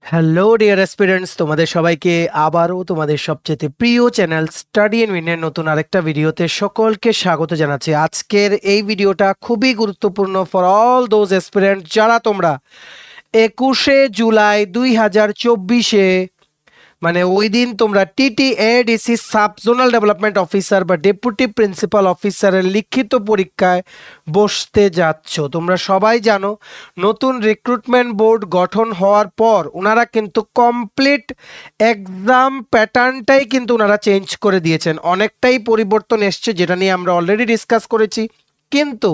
Hello dear aspirants, তোমাদের সবাইকে আবারও তোমাদের সবচেয়ে প্রিয় চ্যানেল স্টাডি এন্ড উইনের নতুন আরেকটা ভিডিওতে সকলকে স্বাগত জানাচ্ছি। আজকের এই ভিডিওটা খুবই গুরুত্বপূর্ণ ফর অল দোজ অ্যাসপিরেন্ট যারা তোমরা 21শে জুলাই 2024-এ মানে ওই দিন তোমরা TTADC sub zonal development officer বা ডেপুটি প্রিন্সিপাল অফিসারের লিখিত পরীক্ষায় বসতে যাচ্ছ। তোমরা সবাই জানো নতুন রিক্রুটমেন্ট বোর্ড গঠন হওয়ার পর ওনারা কিন্তু কমপ্লিট এক্সাম প্যাটার্নটাই কিন্তু ওনারা চেঞ্জ করে দিয়েছেন। অনেকটাই পরিবর্তন এসছে, যেটা নিয়ে আমরা অলরেডি ডিসকাস করেছি। কিন্তু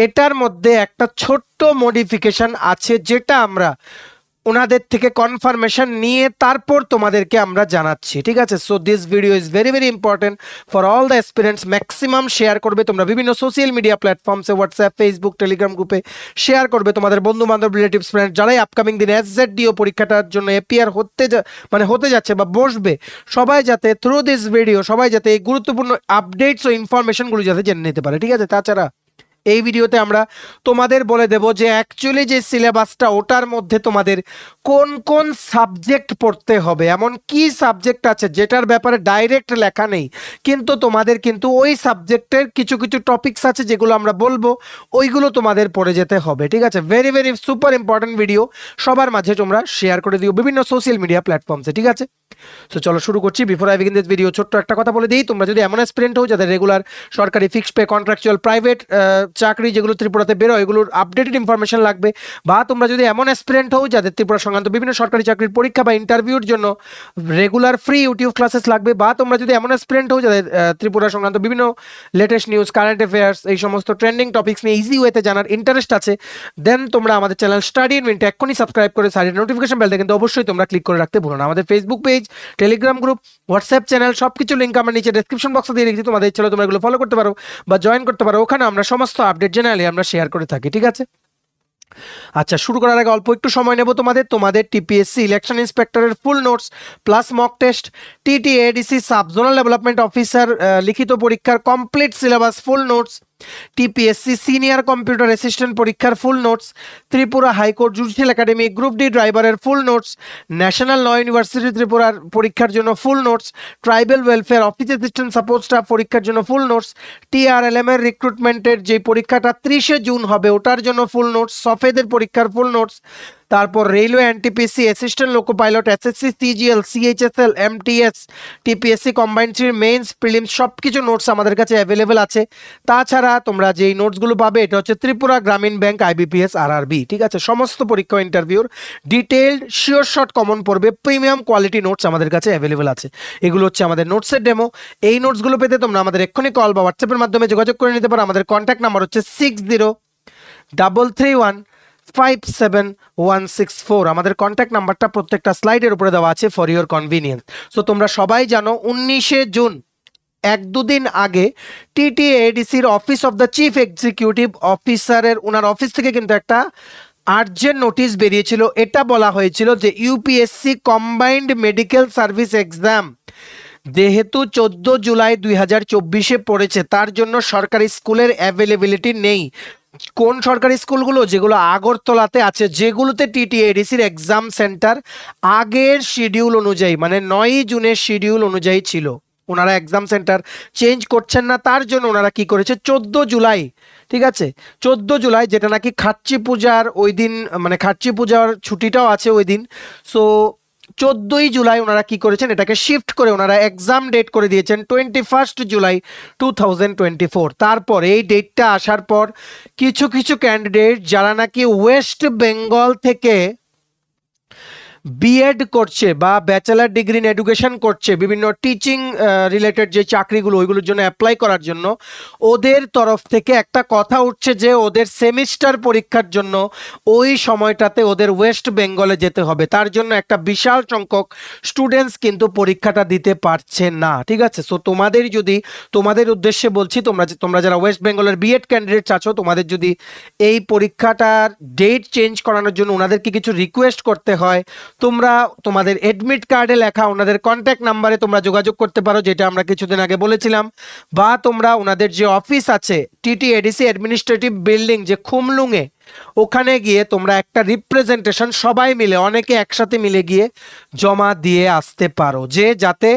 এটার মধ্যে একটা ছোট্ট মডিফিকেশন আছে, যেটা আমরা ওনাদের থেকে কনফার্মেশন নিয়ে তারপর তোমাদেরকে আমরা জানাচ্ছি, ঠিক আছে? So this video is very very important for all the aspirants. Maximum share করবে তোমরা বিভিন্ন সোশ্যাল মিডিয়া প্ল্যাটফর্মসে, হোয়াটসঅ্যাপ, ফেসবুক, টেলিগ্রাম গ্রুপে শেয়ার করবে তোমাদের বন্ধু বান্ধব, রিলেটিভস, ফ্রেন্ড যারাই আপকামিং দিনে এসজেডডিও পরীক্ষাটার জন্য এপিআর হতে যাচ্ছে বা বসবে, সবাই যাতে থ্রু দিস ভিডিও সবাই যাতে এই গুরুত্বপূর্ণ আপডেটস ও ইনফরমেশনগুলো যাতে জেনে নিতে পারে, ঠিক আছে? তাছাড়া এই ভিডিওতে আমরা তোমাদের বলে দেব যে অ্যাকচুয়ালি যে সিলেবাসটা ওটার মধ্যে তোমাদের কোন কোন সাবজেক্ট পড়তে হবে, এমন কি সাবজেক্ট আছে যেটার ব্যাপারে ডাইরেক্ট লেখা নেই, কিন্তু তোমাদের কিন্তু ওই সাবজেক্টের কিছু কিছু টপিকস আছে যেগুলো আমরা বলবো, ওইগুলো তোমাদের পড়ে যেতে হবে, ঠিক আছে? Very very super important video, সবার মাঝে তোমরা শেয়ার করে দিও বিভিন্ন সোশ্যাল মিডিয়া প্ল্যাটফর্মসে, ঠিক আছে? সো চলো শুরু করছি। Before I begin this video ছোট্ট একটা কথা বলে দিই, তোমরা যদি এমন অ্যাসপিরেন্ট হও যাদের রেগুলার সরকারি ফিক্সড পে, কন্ট্রাকচুয়াল, প্রাইভেট চাকরি যেগুলো ত্রিপুরাতে বেরোয় এগুলোর আপডেটেড ইনফরমেশন লাগবে, বা তোমরা যদি এমন অ্যাসপিরেন্ট হও যাদের ত্রিপুরা সংক্রান্ত বিভিন্ন সরকারি চাকরির পরীক্ষা বা ইন্টারভিউর জন্য রেগুলার ফ্রি ইউটিউব ক্লাসেস লাগবে, বা তোমরা যদি এমন অ্যাসপিরেন্ট হও যাদের ত্রিপুরা সংক্রান্ত বিভিন্ন লেটেস্ট নিউজ, কারেন্ট অ্যাফেয়ার্স, এই সমস্ত ট্রেন্ডিং টপিক্স নিয়ে ইজি ওয়েতে জানার ইন্টারেস্ট আছে, দেন তোমরা আমাদের চ্যানেল স্টাডি ইন উইনটা এক্ষুনি সাবস্ক্রাইব করে সাইডের নোটিফিকেশন বেলটা কিন্তু অবশ্যই তোমরা ক্লিক করে রাখতে ভুলো না। আমাদের Facebook page, Telegram group, WhatsApp channel সবকিছু লিঙ্ক আমরা নিচে ডেসক্রিপশন বক্সে দিয়ে রেখেছি, তোমাদের ইচ্ছা হলে তোমরা এগুলো ফলো করতে পারো বা জয়েন করতে পারো। ওখানে আমরা সমস্ত আপডেট জেনারেলি আমরা শেয়ার করে থাকি, ঠিক আছে? আচ্ছা, শুরু করার আগে অল্প একটু সময় নেব তোমাদের টিপিএসসি ইলেকশন ইন্সপেক্টরের full notes plus mock test, TTADC sub zonal development officer লিখিত পরীক্ষার complete syllabus full notes, TPSC senior computer assistant পরীক্ষার full notes, Tripura high court judicial academy group D ড্রাইভারের full notes, national law university ত্রিপুরার পরীক্ষার জন্য full notes, tribal welfare office assistant support staff পরীক্ষার জন্য full notes, TRLM এর রিক্রুটমেন্টের যে পরীক্ষাটা 30শে জুন হবে ওটার জন্য ফুল নোটস, সফেদের পরীক্ষার ফুল নোটস, তারপর railway NTPC assistant loco pilot, SSC CGL, CHSL, MTS, TPSC combined থ্রির মেইনস, প্রিলিমস সবকিছু নোটস আমাদের কাছে অ্যাভেলেবেল আছে। তাছাড়া তোমরা যেই নোটসগুলো পাবে এটা হচ্ছে Tripura Gramin bank, IBPS, RRB, ঠিক আছে? সমস্ত পরীক্ষা ইন্টারভিউর ডিটেইলড শিওর শর্ট কমন পড়বে প্রিমিয়াম কোয়ালিটি নোটস আমাদের কাছে অ্যাভেলেবেল আছে। এগুলো হচ্ছে আমাদের নোটসের ডেমো। এই নোটসগুলো পেতে তোমরা আমাদের এক্ষুনি কল বা হোয়াটসঅ্যাপের মাধ্যমে যোগাযোগ করে নিতে পারো। আমাদের কন্ট্যাক্ট নাম্বার হচ্ছে 6033157164। আমাদের কন্ট্যাক্ট নাম্বারটা প্রত্যেকটা স্লাইডের উপরে দেওয়া আছে ফর ইওর কনভিনিয়েন্স। সো তোমরা সবাই জানো 19শে জুন, এক দুদিন আগে টিটিএডিসির office of the chief executive অফিসারের ওনার অফিস থেকে কিন্তু একটা আর্জেন্ট নোটিশ বেরিয়েছিল। এটা বলা হয়েছিল যে UPSC combined medical service exam যেহেতু 14 জুলাই 2024-এ পড়েছে, তার জন্য সরকারি স্কুলের অ্যাভেলেবিলিটি নেই। কোন সরকারি স্কুলগুলো? যেগুলো আগরতলাতে আছে, যেগুলোতে টিটিএডিসির এক্সাম সেন্টার আগের শিডিউল অনুযায়ী মানে 9ই জুনের শিডিউল অনুযায়ী ছিল, ওনারা এক্সাম সেন্টার চেঞ্জ করছেন না। তার জন্য ওনারা কি করেছে 14 জুলাই, ঠিক আছে? 14 জুলাই, যেটা নাকি খাচ্চি পূজার ওই দিন, মানে খাচ্চি পূজার ছুটিটাও আছে ওই দিন। সো 14ই জুলাই ওনারা কি করেছেন, এটাকে শিফট করে ওনারা এক্সাম ডেট করে দিয়েছেন 21 জুলাই 2024। তারপর এই ডেটটা আসার পর কিছু কিছু ক্যান্ডিডেট যারা নাকি ওয়েস্ট বেঙ্গল থেকে বিএড করছে বা ব্যাচেলার ডিগ্রি ইন এডুকেশন করছে, বিভিন্ন টিচিং রিলেটেড যে চাকরিগুলো ওইগুলোর জন্য অ্যাপ্লাই করার জন্য ওদের তরফ থেকে একটা কথা উঠছে যে ওদের সেমিস্টার পরীক্ষার জন্য ওই সময়টাতে ওদের ওয়েস্ট বেঙ্গলে যেতে হবে। তার জন্য একটা বিশাল সংখ্যক স্টুডেন্টস কিন্তু পরীক্ষাটা দিতে পারছে না, ঠিক আছে? সো তোমাদের উদ্দেশ্যে বলছি, তোমরা যারা ওয়েস্ট বেঙ্গলের বিএড ক্যান্ডিডেট আছো, তোমাদের যদি এই পরীক্ষাটার ডেট চেঞ্জ করানোর জন্য ওনাদেরকে কিছু রিকোয়েস্ট করতে হয়, তোমরা তোমাদের এডমিট কার্ডে লেখা ওনাদের কন্ট্যাক্ট নাম্বারে তোমরা যোগাযোগ করতে পারো, যেটা আমরা কিছুদিন আগে বলেছিলাম, বা তোমরা ওনাদের যে অফিস আছে টিটিএডিসি অ্যাডমিনিস্ট্রেটিভ বিল্ডিং যে খুমলুঙে, ওখানে গিয়ে তোমরা একটা রিপ্রেজেন্টেশন সবাই মিলে অনেকে একসাথে মিলে গিয়ে জমা দিয়ে আসতে পারো, যে যাতে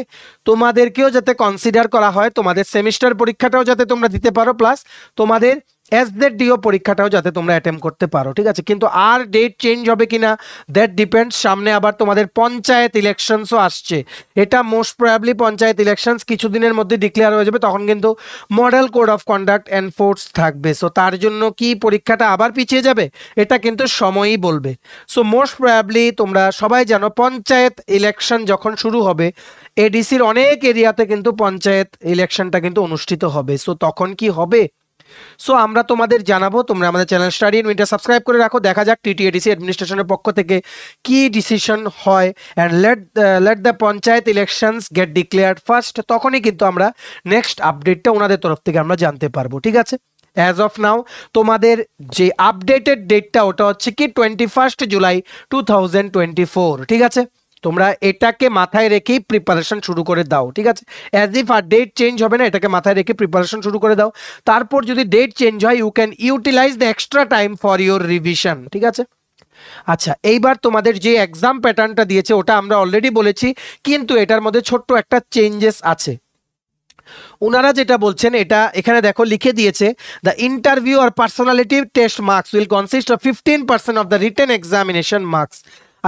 তোমাদেরকেও যাতে কনসিডার করা হয়, তোমাদের সেমিস্টার পরীক্ষাটাও যাতে তোমরা দিতে পারো, প্লাস তোমাদের এসজেডডিও পরীক্ষাটাও যাতে তোমরা অ্যাটেম্প করতে পারো। ঠিক আছে, কিন্তু আর ডেট চেঞ্জ হবে কিনা দ্যাট ডিপেন্ডস। সামনে আবার তোমাদের পঞ্চায়েত ইলেকশনসও আসছে, এটা মোস্ট প্রবাবলি পঞ্চায়েত ইলেকশনস কিছুদিনের মধ্যে ডিক্লেয়ার হয়ে যাবে, তখন কিন্তু model code of conduct enforce থাকবে। সো তার জন্য কি পরীক্ষাটা আবার পিছিয়ে যাবে, এটা কিন্তু সময়ই বলবে। সো মোস্ট প্রবাবলি তোমরা সবাই জানো পঞ্চায়েত ইলেকশন যখন শুরু হবে, এডিসির অনেক এরিয়াতে কিন্তু পঞ্চায়েত ইলেকশনটা কিন্তু অনুষ্ঠিত হবে। সো তখন কি হবে, সো আমরা তোমাদের জানাবো। তোমরা আমাদের channel study in winter subscribe করে রাখো, দেখা যাক টিটিএডিসি অ্যাডমিনিস্ট্রেশনের পক্ষ থেকে কি ডিসিশন হয়। And let the panchayat elections get declared first, তখনই কিন্তু আমরা নেক্সট আপডেটটা ওনাদের তরফ থেকে আমরা জানতে পারবো। ঠিক আছে, অ্যাজ অফ নাও তোমাদের যে আপডেটেড ডেটটা ওটা হচ্ছে কি 21 জুলাই 2024। ঠিক আছে, তোমরা এটাকে মাথায় রেখেই প্রিপারেশন শুরু করে দাও। ঠিক আছে, অ্যাজ ইফ আর ডেট চেঞ্জ হবে না, এটাকে মাথায় রেখে প্রিপারেশন শুরু করে দাও। তারপর যদি ডেট চেঞ্জ হয়, you can utilize the extra time for your revision. ঠিক আছে, আচ্ছা এইবার তোমাদের যে এক্সাম প্যাটার্নটা দিয়েছে ওটা আমরা অলরেডি বলেছি, কিন্তু এটার মধ্যে ছোট্ট একটা চেঞ্জেস আছে। ওনারা যেটা বলছেন, এটা এখানে দেখো লিখে দিয়েছে, দ্য ইন্টারভিউ আর personality test marks will consist of 15% of the written examination marks.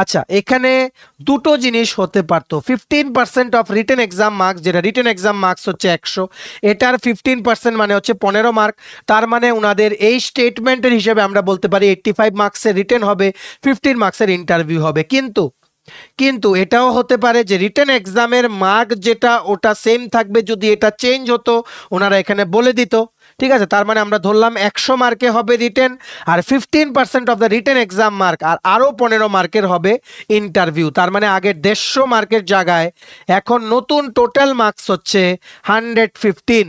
আচ্ছা, এখানে দুটো জিনিস হতে পারতো। 15% অফ রিটেন এক্সাম মার্কস, যেটা রিটেন এক্সাম মার্কস হচ্ছে 100, এটার 15% মানে হচ্ছে 15 মার্ক। তার মানে ওনাদের এই স্টেটমেন্টের হিসেবে আমরা বলতে পারি 85 মার্কসের রিটেন হবে, 15 মার্কসের ইন্টারভিউ হবে। কিন্তু এটাও হতে পারে যে রিটেন এক্সামের মার্ক যেটা ওটা সেম থাকবে, যদি এটা চেঞ্জ হতো ওনারা এখানে বলে দিত। ঠিক আছে, তার মানে আমরা ধরলাম 100 মার্কে হবে রিটেন, আর 15% of the written exam mark, আর আরও 15 মার্কের হবে ইন্টারভিউ। তার মানে আগের 150 মার্কের জায়গায় এখন নতুন টোটাল মার্কস হচ্ছে 115।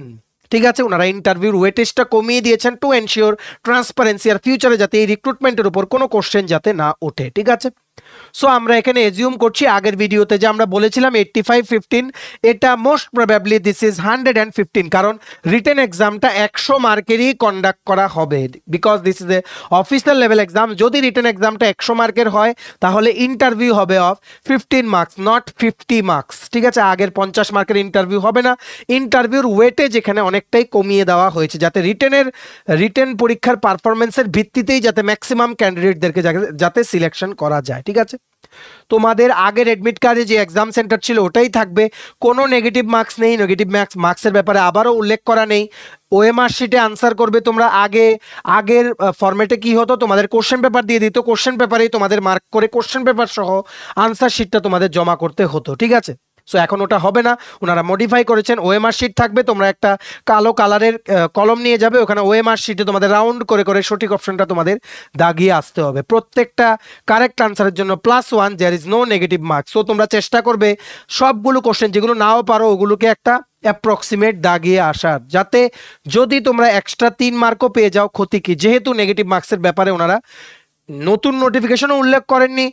ঠিক আছে, ওনারা ইন্টারভিউর ওয়েটেজটা কমিয়ে দিয়েছেন টু এনশিওর ট্রান্সপারেন্সি, আর ফিউচারে যাতে এই রিক্রুটমেন্টের উপর কোনো কোশ্চেন যাতে না ওঠে। ঠিক আছে, সো আমরা এখানে এজিউম করছি আগের ভিডিওতে যে আমরা বলেছিলাম 85-15, এটা মোস্ট প্রবাবলি দিস ইজ 115, কারণ রিটেন এক্সামটা 100 মার্কেরই কন্ডাক্ট করা হবে, because this is a official level exam. যদি রিটেন এক্সামটা 100 মার্কের হয়, তাহলে ইন্টারভিউ হবে অফ 15 মার্কস, নট 50 মার্কস। ঠিক আছে, আগের 50 মার্কের ইন্টারভিউ হবে না। ইন্টারভিউর ওয়েটেজ এখানে অনেকটাই কমিয়ে দেওয়া হয়েছে, যাতে রিটেন পরীক্ষার পারফরমেন্সের ভিত্তিতেই যাতে ম্যাক্সিমাম ক্যান্ডিডেটদেরকে যাতে সিলেকশন করা যায়। ঠিক আছে, তোমাদের আগের এডমিট কার্ডে যে এক্সাম সেন্টার ছিল ওটাই থাকবে, কোনো নেগেটিভ মার্কস নেই। নেগেটিভ মার্কসের ব্যাপারে আবারও উল্লেখ করা নেই। ওএমআর শিটে আনসার করবে তোমরা। আগের ফরম্যাটে কি হতো, তোমাদের কোশ্চেন পেপার দিয়ে দিত, কোশ্চেন পেপারেই তোমাদের মার্ক করে কোশ্চেন পেপার সহ আনসার শিটটা তোমাদের জমা করতে হতো। ঠিক আছে, সো এখন ওটা হবে না, ওনারা মডিফাই করেছেন। ওএমআর শিট থাকবে, তোমরা একটা কালো কালারের কলম নিয়ে যাবে, ওখানে ওএমআর শিটে তোমাদের রাউন্ড করে করে সঠিক অপশনটা তোমাদের দাগিয়ে আসতে হবে। প্রত্যেকটা কারেক্ট আনসারের জন্য +1, there is no negative marks. So তোমরা চেষ্টা করবে সবগুলো কোশ্চেন যেগুলো নাও পারো ওগুলোকে একটা অ্যাপ্রক্সিমেট দাগিয়ে আসার, যাতে যদি তোমরা এক্সট্রা 3 মার্কও পেয়ে যাও ক্ষতি কি, যেহেতু নেগেটিভ মার্কসের ব্যাপারে ওনারা নতুন নোটিফিকেশনও উল্লেখ করেননি,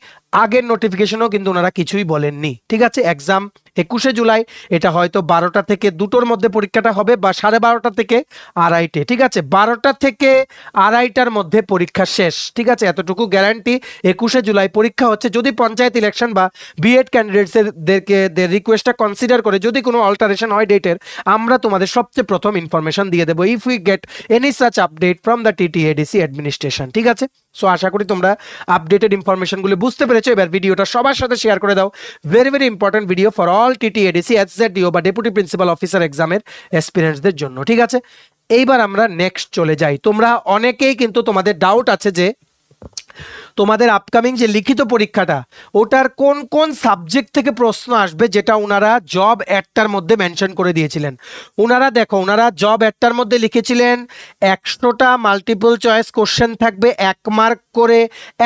আগের নোটিফিকেশনও কিন্তু ওনারা কিছুই বলেননি। ঠিক আছে, এক্সাম 21 জুলাই, এটা হয়তো 12টা থেকে 2টোর মধ্যে পরীক্ষাটা হবে, বা 12:30 থেকে 2:30। ঠিক আছে, 12টা থেকে 2:30টার মধ্যে পরীক্ষা শেষ। ঠিক আছে, এতটুকু গ্যারান্টি। 21 জুলাই পরীক্ষা হচ্ছে। যদি পঞ্চায়েত ইলেকশন বা বিএড ক্যান্ডিডেটসদেরকে রিকোয়েস্টটা কনসিডার করে যদি কোনো অল্টারেশন হয় ডেটের, আমরা তোমাদের সবচেয়ে প্রথম ইনফরমেশন দিয়ে দেবো, if we get any such update from the TTADC administration. ঠিক আছে, সো আশা করি তোমরা আপডেটেড ইনফরমেশনগুলো বুঝতে পেরেছো। এবার ভিডিওটা সবার সাথে শেয়ার করে দাও। Very very important video for all TTADC, SZDO বা ডেপুটি প্রিন্সিপাল অফিসার এক্সামের অ্যাসপিরেন্টসদের জন্য। ঠিক আছে, এইবার আমরা নেক্সট চলে যাই। তোমরা অনেকেই কিন্তু তোমাদের ডাউট আছে যে তোমাদের আপকামিং যে লিখিত পরীক্ষাটা ওটার কোন কোন সাবজেক্ট থেকে প্রশ্ন আসবে, যেটা ওনারা জব অ্যাডটার মধ্যে মেনশন করে দিয়েছিলেন। ওনারা দেখো, ওনারা জব অ্যাডটার মধ্যে লিখেছিলেন 100টা মাল্টিপল চয়েস কোশ্চেন থাকবে, 1 মার্ক করে,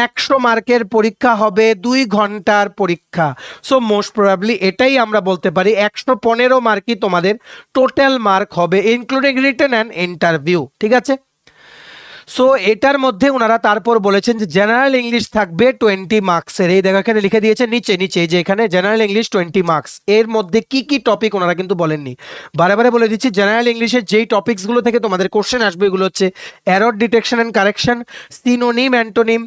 100 মার্কের পরীক্ষা হবে, 2 ঘন্টার পরীক্ষা। সো মোস্ট প্রবাবলি এটাই আমরা বলতে পারি 115 মার্কই তোমাদের টোটাল মার্ক হবে, ইনক্লুডিং রিটেন অ্যান্ড ইন্টারভিউ। ঠিক আছে, সো এটার মধ্যে ওনারা তারপর বলেছেন যে জেনারেল ইংলিশ থাকবে 20 মার্কসের। এই দেখো এখানে লিখে দিয়েছে নিচে নিচে যে এখানে জেনারেল ইংলিশ 20 মার্কস। এর মধ্যে কি কি টপিক ওনারা কিন্তু বলেননি, বারে বারে বলে দিচ্ছি। জেনারেল ইংলিশের যেই টপিকসগুলো থেকে তোমাদের কোশ্চেন আসবে এগুলো হচ্ছে error detection and correction, synonym antonym,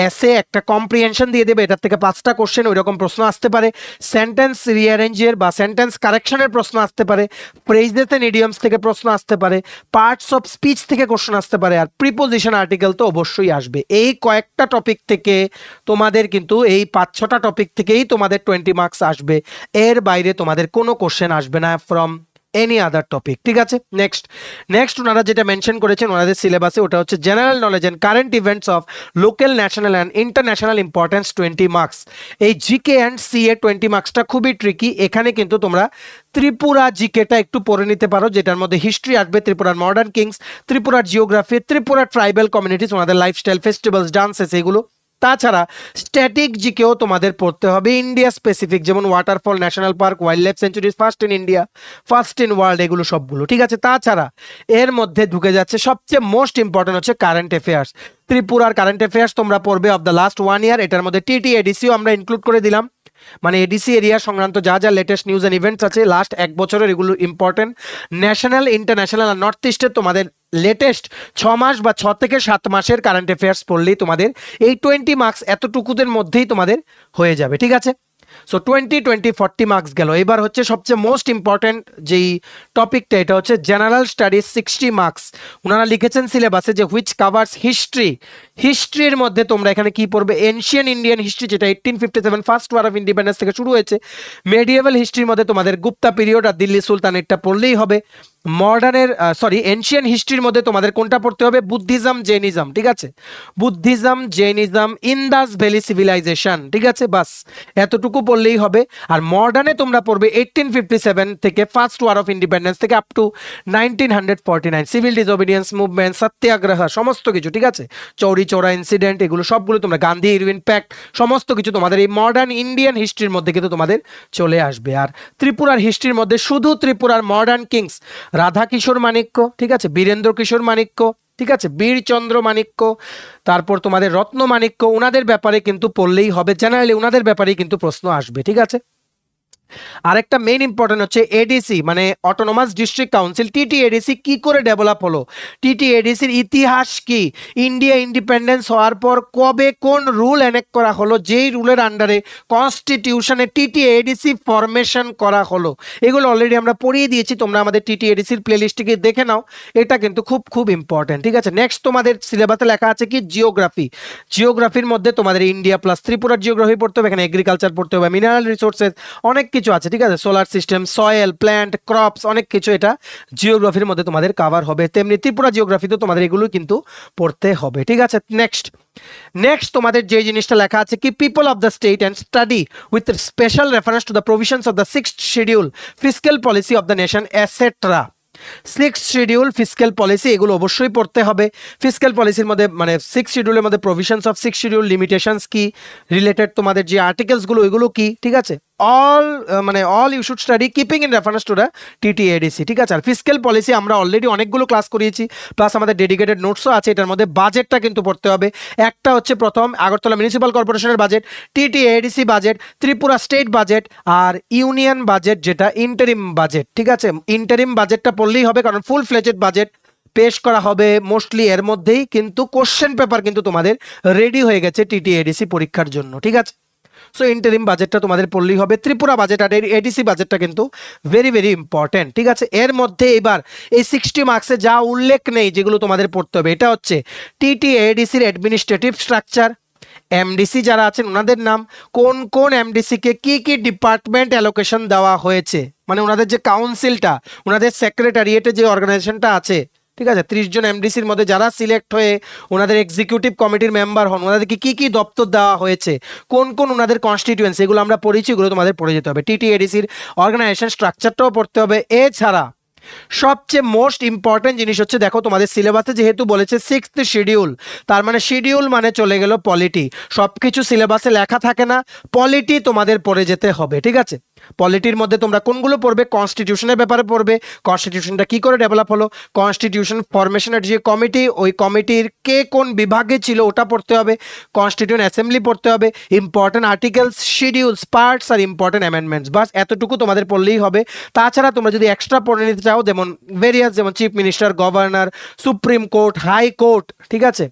এসে একটা কম্প্রিহেনশন দিয়ে দেবে, এটার থেকে 5টা কোশ্চেন ওইরকম প্রশ্ন আসতে পারে, সেন্টেন্স রিঅ্যারেঞ্জের বা সেন্টেন্স কারেকশনের প্রশ্ন আসতে পারে, ফ্রেজেস এন্ড ইডিয়মস থেকে প্রশ্ন আসতে পারে, পার্টস অফ স্পিচ থেকে কোশ্চেন আসতে পারে, আর প্রিপোজিশন আর্টিকেল তো অবশ্যই আসবে। এই কয়েকটা টপিক থেকে তোমাদের কিন্তু এই 5-6টা টপিক থেকেই তোমাদের 20 মার্কস আসবে। এর বাইরে তোমাদের কোনো কোশ্চেন আসবে না ফ্রম এনি আদার টপিক, ঠিক আছে। নেক্সট ওনারা যেটা মেনশন করেছেন ওনাদের সিলেবাসে ওটা হচ্ছে general knowledge and current events of local, national and international importance 20 marks. এই জিকে অ্যান্ড সিএ 20 মার্কসটা খুবই ট্রিকি। এখানে কিন্তু তোমরা ত্রিপুরা জিকেটা একটু পড়ে নিতে পারো, যেটার মধ্যে হিস্ট্রি আসবে, ত্রিপুরার মডার্ন কিংস, ত্রিপুরার জিওগ্রাফি, ত্রিপুরার ট্রাইবাল কমিউনিটিস, ওনাদের লাইফস্টাইল, ফেস্টিভ্যালস, ডান্সেস, এগুলো। তাছাড়া স্ট্যাটিক জিকেও তোমাদের পড়তে হবে ইন্ডিয়া স্পেসিফিক, যেমন waterfall, national park, wild life centuries, first in India, first in world, এগুলো সবগুলো, ঠিক আছে। তাছাড়া এর মধ্যে ঢুকে যাচ্ছে সবচেয়ে মোস্ট ইম্পর্টেন্ট হচ্ছে কারেন্ট অ্যাফেয়ার্স। ত্রিপুরার কারেন্ট অ্যাফেয়ার্স তোমরা পড়বে অফ দ্য লাস্ট 1 ইয়ার। এটার মধ্যে টিটি এডিসিও আমরা ইনক্লুড করে দিলাম, মানে এডিসি এরিয়া সংক্রান্ত যা যা লেটেস্ট নিউজ অ্যান্ড ইভেন্টস আছে লাস্ট 1 বছরের, এগুলো ইম্পর্টেন্ট। ন্যাশনাল, ইন্টারন্যাশনাল আর নর্থ ইস্টের তোমাদের লেটেস্ট 6 মাস বা 6 থেকে 7 মাসের কারেন্ট অ্যাফেয়ার্স পড়লেই তোমাদের এই 20 মার্কস এতটুকুদের মধ্যেই তোমাদের হয়ে যাবে, ঠিক আছে। সো 20 মার্কস গেল। এবার হচ্ছে সবচেয়ে মোস্ট ইম্পর্টেন্ট যেই টপিকটা, এটা হচ্ছে জেনারেল স্টাডিজ 60 মার্কস। ওনারা লিখেছেন সিলেবাসে যে হুইচ কাভার্স হিস্ট্রি। হিস্ট্রির মধ্যে তোমরা এখানে কি পড়বে, এনশিয়ান ইন্ডিয়ান হিস্ট্রি যেটা 1857 ফার্স্ট ওয়ার অফ ইন্ডিপেন্ডেন্স থেকে শুরু হয়েছে। মেডিয়েভাল হিস্ট্রির মধ্যে তোমাদের গুপ্তা পিরিয়ড আর দিল্লি সুলতানেরটা পড়লেই হবে। মডার্নের এনশিয়ান হিস্ট্রির মধ্যে তোমাদের কোনটা পড়তে হবে, বুদ্ধিজম, জৈনিজম, ঠিক আছে। Buddhism, Jainism, Indus valley civilization, ঠিক আছে। বাস এতটুকু পড়লেই হবে। আর মডার্নে তোমরা পড়বে 1857 থেকে ফার্স্ট ওয়ার অফ ইন্ডিপেন্ডেন্স থেকে up to 1949, civil disobedience movement, Satyagraha, সমস্ত কিছু, ঠিক আছে। চৌরি চৌরা ইনসিডেন্ট, এগুলো সবগুলো তোমরা, গান্ধী ইরউইন প্যাক্ট, সমস্ত কিছু তোমাদের এই মডার্ন ইন্ডিয়ান হিস্ট্রির মধ্যে কিন্তু তোমাদের চলে আসবে। আর ত্রিপুরার হিস্ট্রির মধ্যে শুধু ত্রিপুরার মডার্ন কিংস রাধা কিশোর মাণিক্য, ঠিক আছে, বীরেন্দ্র কিশোর মাণিক্য, ঠিক আছে, বীরচন্দ্র মাণিক্য, তারপর তোমাদের রত্ন মাণিক্য, ওনাদের ব্যাপারে কিন্তু পড়লেই হবে। জেনারেলি ওনাদের ব্যাপারেই কিন্তু প্রশ্ন আসবে, ঠিক আছে। আরেকটা মেইন ইম্পর্টেন্ট হচ্ছে এডিসি, মানে autonomous district council, TT ADC কি করে ডেভেলপ হলো, টিটি এডিসির ইতিহাস কি, ইন্ডিয়া ইন্ডিপেন্ডেন্স হওয়ার পর কবে কোন রুল এনেক্ট করা হলো, যেই রুলের আন্ডারে কনস্টিটিউশনে টিটি এডিসি ফরমেশন করা হলো, এগুলো অলরেডি আমরা পড়িয়ে দিয়েছি। তোমরা আমাদের টিটি এডিসির প্লেলিস্টটিকে দেখে নাও, এটা কিন্তু খুব ইম্পর্টেন্ট, ঠিক আছে। নেক্সট তোমাদের সিলেবাসে লেখা আছে কি জিওগ্রাফি। জিওগ্রাফির মধ্যে তোমাদের ইন্ডিয়া প্লাস ত্রিপুরার জিওগ্রাফি পড়তে হবে, এখানে এগ্রিকালচার পড়তে হবে, মিনারেল রিসোর্সেস, অনেক কিছু আছে, ঠিক আছে। Solar system, soil, plant, crops, অনেক কিছু এটা জিওগ্রাফির মধ্যে তোমাদের কভার হবে। তেমনি ত্রিপুরা জিওগ্রাফিতে তোমাদের এগুলো কিন্তু পড়তে হবে, ঠিক আছে। নেক্সট তোমাদের যে জিনিসটা লেখা আছে কি people of the state and study with special reference to the provisions of the 6th schedule fiscal policy of the nation etcetera. 6th schedule fiscal policy, এগুলো অবশ্যই পড়তে হবে। ফিসক্যাল পলিসির মধ্যে মানে 6th শিডিউলের মধ্যে provisions of 6th schedule, limitations কি, রিলেটেড তোমাদের যে আর্টিকেলসগুলো এগুলো কি, ঠিক আছে। All you should study keeping in reference to the TTADC, ঠিক আছে। আর ফিসক্যাল পলিসি আমরা অলরেডি অনেকগুলো ক্লাস করিয়েছি, প্লাস আমাদের ডেডিকেটেড নোটসও আছে। এটার মধ্যে বাজেটটা কিন্তু পড়তে হবে। একটা হচ্ছে প্রথম আগরতলা মিউনিসিপ্যাল কর্পোরেশনের budget, TTADC budget, Tripura state budget, আর ইউনিয়ন বাজেট যেটা ইন্টারিম বাজেট, ঠিক আছে। ইন্টারিম বাজেটটা পড়লেই হবে, কারণ ফুল ফ্লেজেড বাজেট পেশ করা হবে মোস্টলি এর মধ্যেই, কিন্তু কোশ্চেন পেপার কিন্তু তোমাদের রেডি হয়ে গেছে টিটিএডিসি পরীক্ষার জন্য, ঠিক আছে। সো ইন্টারিম বাজেটটা তোমাদের পড়লেই হবে। ত্রিপুরা বাজেট আর এডিসি বাজেটটা কিন্তু ভেরি ইম্পর্টেন্ট, ঠিক আছে। এর মধ্যে এবার এই 60 মার্কসে যা উল্লেখ নেই যেগুলো তোমাদের পড়তে হবে, এটা হচ্ছে টিটিএডিসির অ্যাডমিনিস্ট্রেটিভ স্ট্রাকচার, এমডিসি যারা আছেন ওনাদের নাম, কোন এমডিসিকে কি ডিপার্টমেন্ট অ্যালোকেশন দেওয়া হয়েছে, মানে ওনাদের যে কাউন্সিলটা, ওনাদের সেক্রেটারিয়েটে যে অর্গানাইজেশনটা আছে, ঠিক আছে। 30 জন এমডিসির মধ্যে যারা সিলেক্ট হয়ে ওনাদের এক্সিকিউটিভ কমিটির মেম্বার হন, ওনাদেরকে কি দপ্তর দেওয়া হয়েছে, কোন ওনাদের কনস্টিটিউয়েন্সি, এগুলো আমরা পড়েছি, এগুলো তোমাদের পড়ে যেতে হবে। টিটিএডিসির অর্গানাইজেশন স্ট্রাকচারটাও পড়তে হবে। এছাড়া সবচেয়ে মোস্ট ইম্পর্টেন্ট জিনিস হচ্ছে, দেখো তোমাদের সিলেবাসে যেহেতু বলেছে 6th শিডিউল, তার মানে শিডিউল মানে চলে গেল পলিটি। সবকিছু সিলেবাসে লেখা থাকে না, পলিটি তোমাদের পড়ে যেতে হবে, ঠিক আছে। পলিটির মধ্যে তোমরা কোনগুলো পড়বে? কনস্টিটিউশনের ব্যাপারে পড়বে, কনস্টিটিউশনটা কি করে ডেভেলপ হলো, কনস্টিটিউশন ফরমেশনের যে কমিটি, ওই কমিটির কে কোন বিভাগে ছিল ওটা পড়তে হবে, কনস্টিটিউয়েন্ট অ্যাসেম্বলি পড়তে হবে, ইম্পর্টেন্ট আর্টিকেলস, শিডিউলস, পার্টস আর ইম্পর্টেন্ট অ্যামেন্ডমেন্টস, বাস এতটুকু তোমাদের পড়লেই হবে। তাছাড়া তোমরা যদি এক্সট্রা পড়ে নিতে চাও, যেমন ভেরিয়াস, যেমন chief minister, governor, supreme court, high court, ঠিক আছে,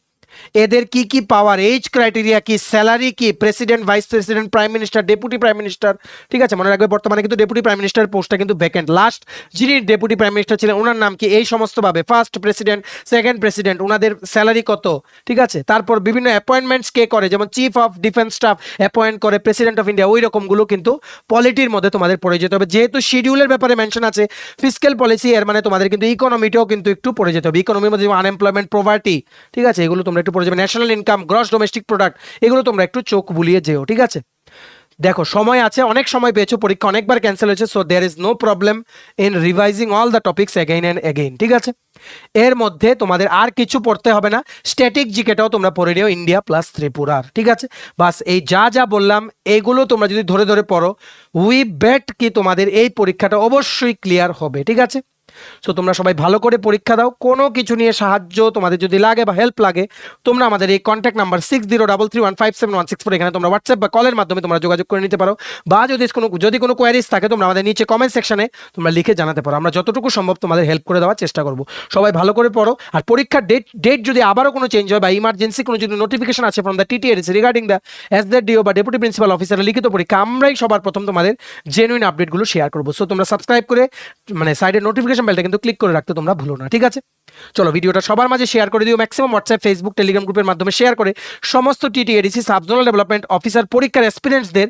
এদের কি কি পাওয়ার, এজ ক্রাইটেরিয়া কি, স্যালারি কি, president, vice president, prime minister, deputy prime minister, ঠিক আছে, মনে রাখবে বর্তমানে কিন্তু ডেপুটি প্রাইম মিনিস্টার পোস্টটা কিন্তু ভ্যাকেন্ট। লাস্ট যিনি ডেপুটি প্রাইম মিনিস্টার ছিলেন ওনার নাম কি, এই সমস্তভাবে ফার্স্ট প্রেসিডেন্ট, সেকেন্ড প্রেসিডেন্ট, ওনাদের স্যালারি কত, ঠিক আছে, তারপর বিভিন্ন অ্যাপয়েন্টমেন্টস কে করে, যেমন chief of defence staff appoint করে প্রেসিডেন্ট অফ ইন্ডিয়া, ওই রকমগুলো কিন্তু পলিটির মধ্যে তোমাদের পড়ে যেতে হবে। যেহেতু শিডিউলের ব্যাপারে মেনশন আছে ফিসক্যাল পলিসি, এর মানে তোমাদের কিন্তু ইকোনমিটাও কিন্তু একটু পড়ে যেতে হবে। ইকোনমির মধ্যে যেমন আনএমপ্লয়মেন্ট, পভার্টি, ঠিক আছে, এগুলো তোমরা একটু পড়ে যাবে। National income, gross domestic product, এগুলো তোমরা একটু চোখ বুলিয়ে যেও, ঠিক আছে। দেখো সময় আছে, অনেক সময় পেয়েছো, পরীক্ষা অনেকবার ক্যান্সেল হয়েছে, so there is no problem in revising all the topics again and again, ঠিক আছে। এর মধ্যে তোমাদের আর কিছু পড়তে হবে না, স্ট্যাটিক জিকেটাও তোমরা পড়ে নিও, ইন্ডিয়া প্লাস ত্রিপুরার, ঠিক আছে। বাস এই যা যা বললাম এইগুলো তোমরা যদি ধরে ধরে পড়ো, উই বেট কি তোমাদের এই পরীক্ষাটা অবশ্যই ক্লিয়ার হবে, ঠিক আছে। সো তোমরা সবাই ভালো করে পরীক্ষা দাও। কোনো কিছু নিয়ে সাহায্য তোমাদের যদি লাগে বা হেল্প লাগে, তোমরা আমাদের এই কন্ট্যাক্ট নাম্বার 6033157164, এখানে তোমরা হোয়াটসঅ্যাপ বা কলের মাধ্যমে তোমরা যোগাযোগ করে নিতে পারো, বা যদি কোনো কোয়ারিজ থাকে তোমরা আমাদের নিচে কমেন্ট সেকশনে তোমরা লিখে জানাতে পারো। আমরা যতটুকু সম্ভব তোমাদের হেল্প করে দেওয়ার চেষ্টা করব। সবাই ভালো করে পড়ো। আর পরীক্ষার ডেট যদি আবারও কোনো চেঞ্জ হয় বা ইমার্জেন্সি কোনো যদি নোটিফিকেশন আছে from the TTADC regarding the SZDO বা ডেপুটি প্রিন্সিপাল অফিসারের লিখিত পরীক্ষা, আমরাই সবার প্রথম তোমাদের জেনুইন আপডেটগুলো শেয়ার করবো। সো তোমরা সাবস্ক্রাইব করে মানে সাইডে নোটিফিকেশন বেলটা কিন্তু ক্লিক করে রাখতে তোমরা ভুলো না, ঠিক আছে। চলো ভিডিওটা সবার মাঝে শেয়ার করে দিও, ম্যাক্সিমাম হোয়াটসঅ্যাপ, ফেসবুক, টেলিগ্রাম গ্রুপের মাধ্যমে শেয়ার করে সমস্ত টিটিএডিসি সাবজোনাল ডেভেলপমেন্ট অফিসার পরীক্ষার এক্সপিরিয়েন্সদের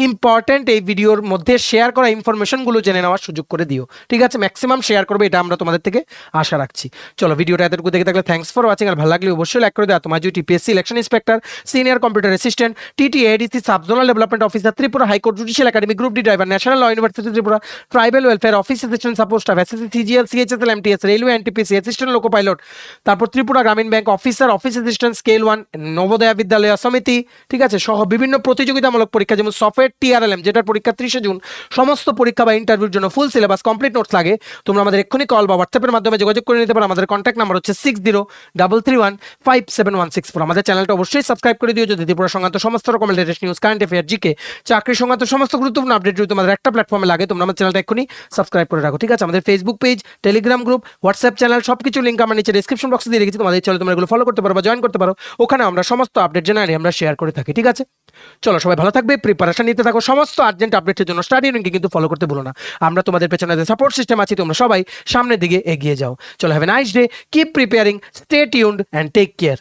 ইম্পর্টেন্ট এই ভিডিওর মধ্যে শেয়ার করা ইনফরমেশনগুলো জেনে নেওয়ার সুযোগ করে দিও, ঠিক আছে। ম্যাক্সিমাম শেয়ার করবে, এটা আমরা তোমাদের থেকে আশা রাখছি। চলো ভিডিওটা এতটুকু দেখে থাকলে থ্যাঙ্কস ফর ওয়াচিং, আর ভালো লাগলে অবশ্যই লাইক করে দেওয়া। তোমার যদি TPSC election inspector, senior computer assistant, TTADC subzonal development officer Tripura, high court judicial academy, group D driver, national law university Tripura, tribal welfare office assistant support staff, SSC, CGL, CHSL, MTS, railway, NTPC assistant loco pilot, তারপর Tripura Gramin bank officer, office assistant scale 1, Navodaya Vidyalaya Samiti, ঠিক আছে, সহ বিভিন্ন প্রতিযোগিতামূলক পরীক্ষা যেমন software TRLM, যেটার পরীক্ষা 30 জুন, সমস্ত পরীক্ষা বা ইন্টারভিউর জন্য ফুল সিলেবাস কমপ্লিট নোটস লাগে, তোমরা আমাদের এক্ষুনি কল বা হোয়াটসঅ্যাপের মাধ্যমে যোগাযোগ করে নিতে পারো। আমাদের কন্ট্যাক্ট নাম্বার হচ্ছে 6033157164। আমাদের চ্যানেলটা অবশ্যই সাবস্ক্রাইব করে দিও, যদি ত্রিপুরা সংক্রান্ত সমস্ত রকমের latest news, current affair, GK, চাকরি সংক্রান্ত সমস্ত গুরুত্বপূর্ণ আপডেট যদি তোমাদের একটা প্ল্যাটফর্মে লাগে, তোমরা আমার চ্যানেলটা এক্ষুনি সাবস্ক্রাইব করে রাখো, ঠিক আছে। আমাদের Facebook page, Telegram group, WhatsApp channel সবকিছু লিঙ্ক আমার নিচে ডেসক্রিপশন বক্সে দিয়ে রেখেছি, তোমাদের চলে তোমরা এগুলো ফলো করতে পারো বা জয়েন করতে পারো, ওখানে আমরা সমস্ত আপডেট জেনারেলি আমরা শেয়ার করে থাকি, ঠিক আছে। চলো সবাই ভালো থাকবে, প্রিপারেশন নিতে থাকো, সমস্ত আর্জেন্ট আপডেটের জন্য স্টাডি ইউনিয়নকে কিন্তু ফলো করতে ভুলো না। আমরা তোমাদের পেছনে যে সাপোর্ট সিস্টেম আছি, তোমরা সবাই সামনের দিকে এগিয়ে যাও। চলো have a nice day, keep preparing, stay tuned and take care.